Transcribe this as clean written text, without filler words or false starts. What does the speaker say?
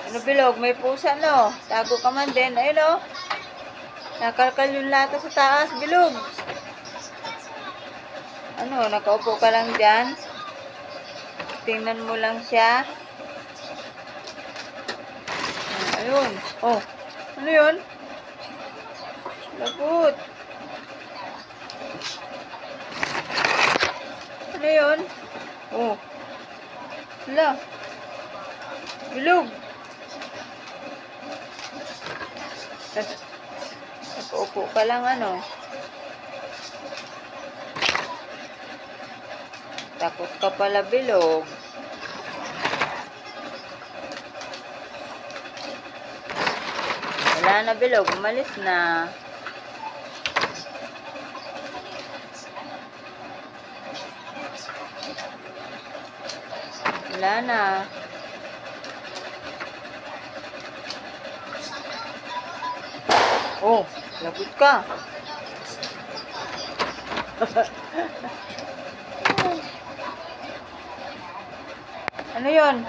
Ano, Bilog? May pusa, no? Tago ka man din. Ayun, no? Nakalkal yung lata sa taas, Bilog. Ano, nakaupo ka lang dyan? Tingnan mo lang siya. Ayun. Oh, ano yun? Lagot. Ano yun? Oh. Hala. Bilog. Nakaupo ka lang, ano? Takot ka pala, Bilog. Wala na, Bilog. Umalis na. Wala na. Oh, lagot ka. Ano yun?